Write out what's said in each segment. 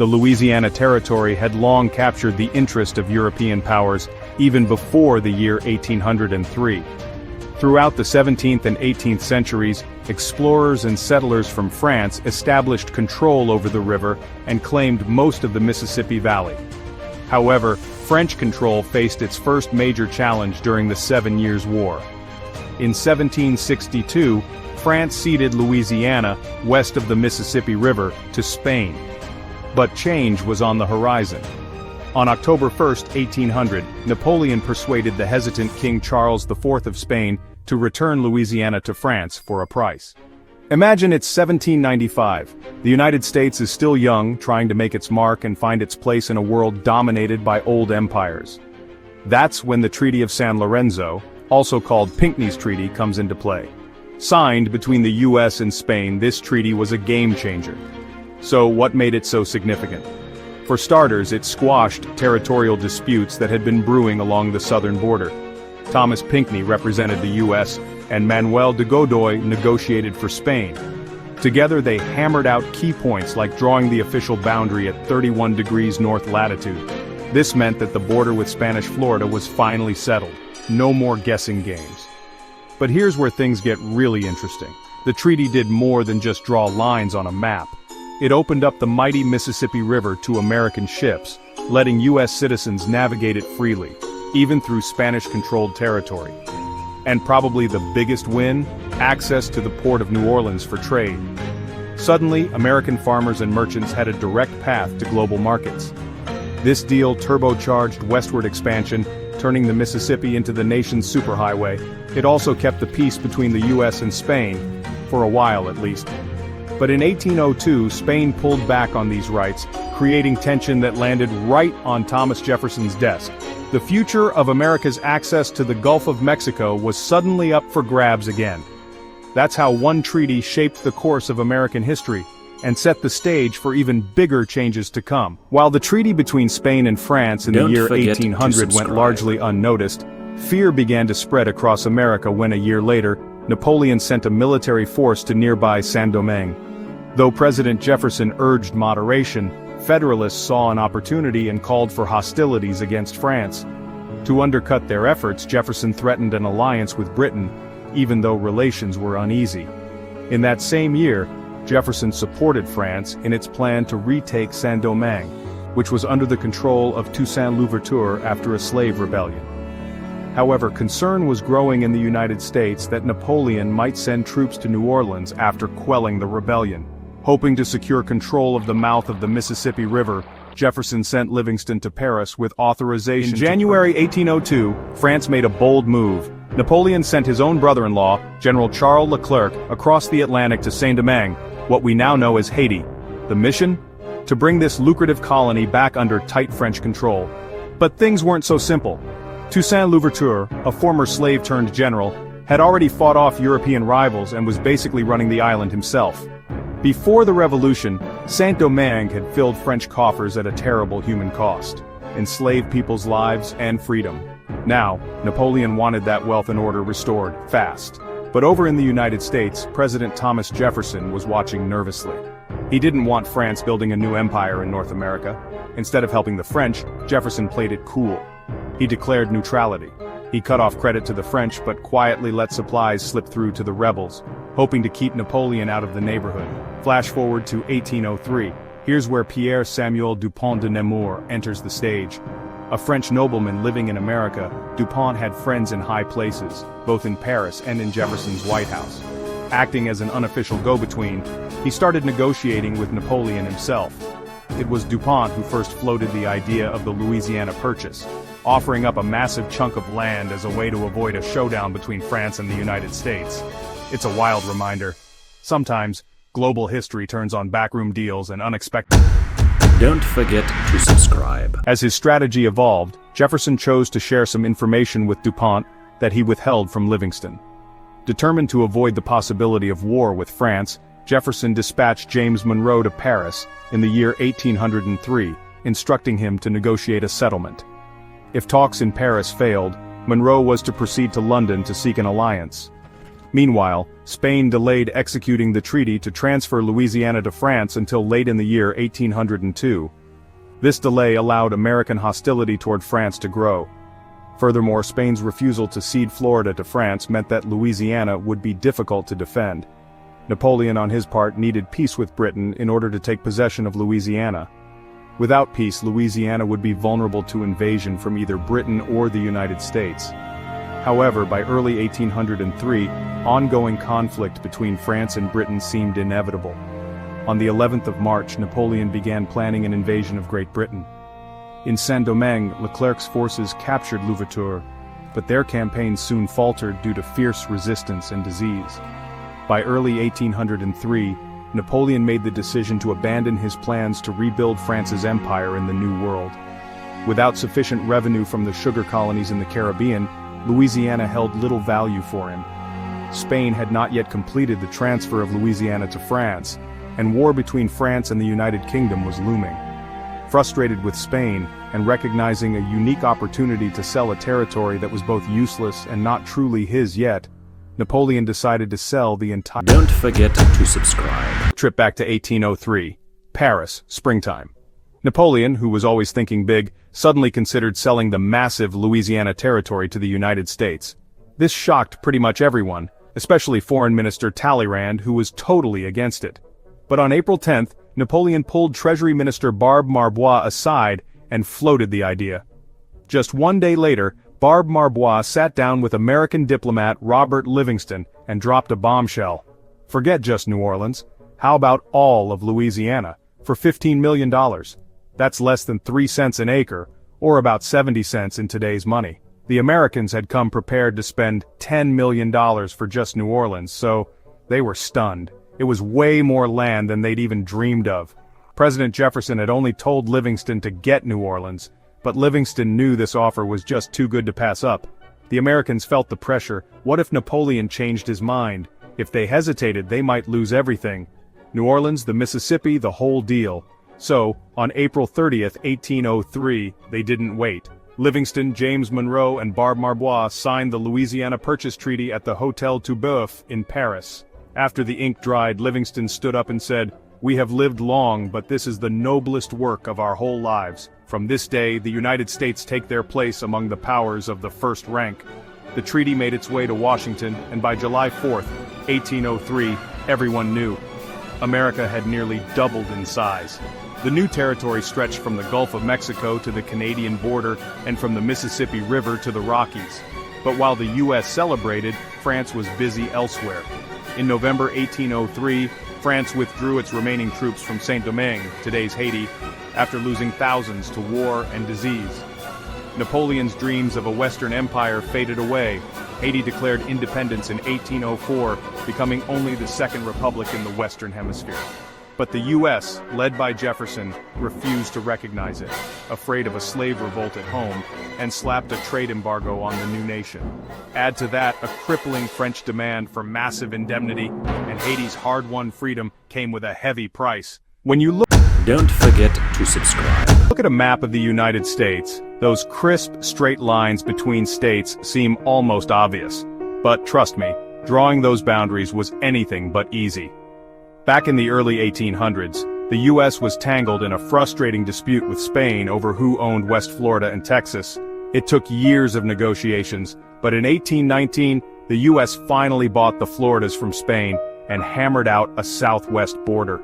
The Louisiana Territory had long captured the interest of European powers, even before the year 1803. Throughout the 17th and 18th centuries, explorers and settlers from France established control over the river and claimed most of the Mississippi Valley. However, French control faced its first major challenge during the 7 Years' War. In 1762, France ceded Louisiana, west of the Mississippi River, to Spain. But change was on the horizon. On October 1, 1800, Napoleon persuaded the hesitant King Charles IV of Spain to return Louisiana to France for a price. Imagine it's 1795. The United States is still young, trying to make its mark and find its place in a world dominated by old empires. That's when the Treaty of San Lorenzo, also called Pinckney's Treaty, comes into play. Signed between the US and Spain, this treaty was a game-changer. So what made it so significant? For starters, it squashed territorial disputes that had been brewing along the southern border. Thomas Pinckney represented the US, and Manuel de Godoy negotiated for Spain. Together they hammered out key points like drawing the official boundary at 31 degrees north latitude. This meant that the border with Spanish Florida was finally settled. No more guessing games. But here's where things get really interesting. The treaty did more than just draw lines on a map. It opened up the mighty Mississippi River to American ships, letting US citizens navigate it freely, even through Spanish-controlled territory. And probably the biggest win, access to the port of New Orleans for trade. Suddenly, American farmers and merchants had a direct path to global markets. This deal turbocharged westward expansion, turning the Mississippi into the nation's superhighway. It also kept the peace between the US and Spain, for a while at least. But in 1802, Spain pulled back on these rights, creating tension that landed right on Thomas Jefferson's desk. The future of America's access to the Gulf of Mexico was suddenly up for grabs again. That's how one treaty shaped the course of American history, and set the stage for even bigger changes to come. While the treaty between Spain and France in the year 1800 went largely unnoticed, fear began to spread across America when a year later, Napoleon sent a military force to nearby Saint-Domingue. Though President Jefferson urged moderation, Federalists saw an opportunity and called for hostilities against France. To undercut their efforts, Jefferson threatened an alliance with Britain, even though relations were uneasy. In that same year, Jefferson supported France in its plan to retake Saint-Domingue, which was under the control of Toussaint Louverture after a slave rebellion. However, concern was growing in the United States that Napoleon might send troops to New Orleans after quelling the rebellion. Hoping to secure control of the mouth of the Mississippi River, Jefferson sent Livingston to Paris with authorization. In January 1802, France made a bold move. Napoleon sent his own brother-in-law, General Charles Leclerc, across the Atlantic to Saint-Domingue, what we now know as Haiti. The mission? To bring this lucrative colony back under tight French control. But things weren't so simple. Toussaint Louverture, a former slave-turned-general, had already fought off European rivals and was basically running the island himself. Before the revolution, Saint-Domingue had filled French coffers at a terrible human cost, enslaved people's lives and freedom. Now, Napoleon wanted that wealth and order restored, fast. But over in the United States, President Thomas Jefferson was watching nervously. He didn't want France building a new empire in North America. Instead of helping the French, Jefferson played it cool. He declared neutrality. He cut off credit to the French but quietly let supplies slip through to the rebels, hoping to keep Napoleon out of the neighborhood. Flash forward to 1803. Here's where Pierre Samuel Dupont de Nemours enters the stage. A French nobleman living in America, Dupont had friends in high places, both in Paris and in Jefferson's White House. Acting as an unofficial go-between, he started negotiating with Napoleon himself. It was Dupont who first floated the idea of the Louisiana Purchase, offering up a massive chunk of land as a way to avoid a showdown between France and the United States. It's a wild reminder. Sometimes, global history turns on backroom deals and unexpected. Don't forget to subscribe. As his strategy evolved, Jefferson chose to share some information with Dupont that he withheld from Livingston. Determined to avoid the possibility of war with France, Jefferson dispatched James Monroe to Paris in the year 1803, instructing him to negotiate a settlement. If talks in Paris failed, Monroe was to proceed to London to seek an alliance. Meanwhile, Spain delayed executing the treaty to transfer Louisiana to France until late in the year 1802. This delay allowed American hostility toward France to grow. Furthermore, Spain's refusal to cede Florida to France meant that Louisiana would be difficult to defend. Napoleon, on his part, needed peace with Britain in order to take possession of Louisiana. Without peace, Louisiana would be vulnerable to invasion from either Britain or the United States. However, by early 1803, ongoing conflict between France and Britain seemed inevitable. On the 11th of March, Napoleon began planning an invasion of Great Britain. In Saint-Domingue, Leclerc's forces captured Louverture, but their campaign soon faltered due to fierce resistance and disease. By early 1803, Napoleon made the decision to abandon his plans to rebuild France's empire in the New World. Without sufficient revenue from the sugar colonies in the Caribbean, Louisiana held little value for him. Spain had not yet completed the transfer of Louisiana to France, and war between France and the United Kingdom was looming. Frustrated with Spain, and recognizing a unique opportunity to sell a territory that was both useless and not truly his yet, Napoleon decided to sell the entire— Don't forget to subscribe. Trip back to 1803. Paris, springtime. Napoleon, who was always thinking big, suddenly considered selling the massive Louisiana territory to the United States. This shocked pretty much everyone, especially Foreign Minister Talleyrand, who was totally against it. But on April 10th, Napoleon pulled Treasury Minister Barbe Marbois aside and floated the idea. Just one day later, Barbe Marbois sat down with American diplomat Robert Livingston and dropped a bombshell. Forget just New Orleans. How about all of Louisiana, for $15 million? That's less than 3 cents an acre, or about 70 cents in today's money. The Americans had come prepared to spend $10 million for just New Orleans, so they were stunned. It was way more land than they'd even dreamed of. President Jefferson had only told Livingston to get New Orleans, but Livingston knew this offer was just too good to pass up. The Americans felt the pressure. What if Napoleon changed his mind? If they hesitated, they might lose everything. New Orleans, the Mississippi, the whole deal. So, on April 30th, 1803, they didn't wait. Livingston, James Monroe, and Barbe Marbois signed the Louisiana Purchase Treaty at the Hôtel Toubouf in Paris. After the ink dried, Livingston stood up and said, "We have lived long, but this is the noblest work of our whole lives. From this day, the United States take their place among the powers of the first rank." The treaty made its way to Washington, and by July 4th, 1803, everyone knew. America had nearly doubled in size. The new territory stretched from the Gulf of Mexico to the Canadian border and from the Mississippi River to the Rockies. But while the U.S. celebrated, France was busy elsewhere. In November 1803, France withdrew its remaining troops from Saint-Domingue, today's Haiti, after losing thousands to war and disease. Napoleon's dreams of a Western Empire faded away. Haiti declared independence in 1804, becoming only the second republic in the Western Hemisphere. But the U.S., led by Jefferson, refused to recognize it, afraid of a slave revolt at home, and slapped a trade embargo on the new nation. Add to that a crippling French demand for massive indemnity, and Haiti's hard-won freedom came with a heavy price. When you Don't forget to subscribe. look at a map of the United States, those crisp, straight lines between states seem almost obvious. But trust me, drawing those boundaries was anything but easy. Back in the early 1800s, the U.S. was tangled in a frustrating dispute with Spain over who owned West Florida and Texas. It took years of negotiations, but in 1819, the U.S. finally bought the Floridas from Spain and hammered out a southwest border.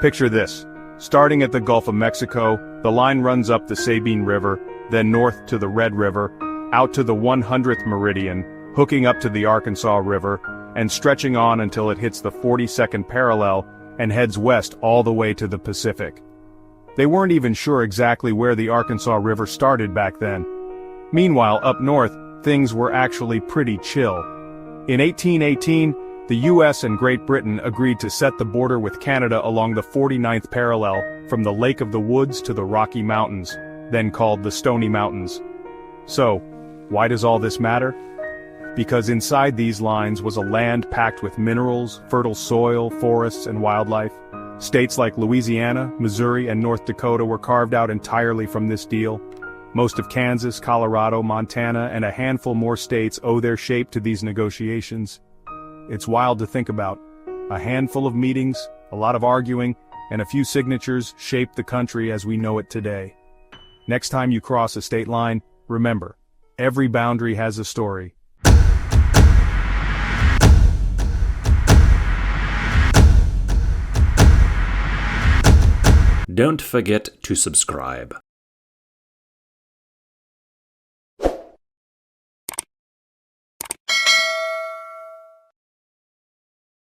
Picture this. Starting at the Gulf of Mexico, the line runs up the Sabine River, then north to the Red River, out to the 100th meridian, hooking up to the Arkansas River, and stretching on until it hits the 42nd parallel and heads west all the way to the Pacific. They weren't even sure exactly where the Arkansas River started back then. Meanwhile, up north, things were actually pretty chill. In 1818, the U.S. and Great Britain agreed to set the border with Canada along the 49th parallel, from the Lake of the Woods to the Rocky Mountains, then called the Stony Mountains. So, why does all this matter? Because inside these lines was a land packed with minerals, fertile soil, forests, and wildlife. States like Louisiana, Missouri, and North Dakota were carved out entirely from this deal. Most of Kansas, Colorado, Montana, and a handful more states owe their shape to these negotiations. It's wild to think about. A handful of meetings, a lot of arguing, and a few signatures shaped the country as we know it today. Next time you cross a state line, remember, every boundary has a story. Don't forget to subscribe.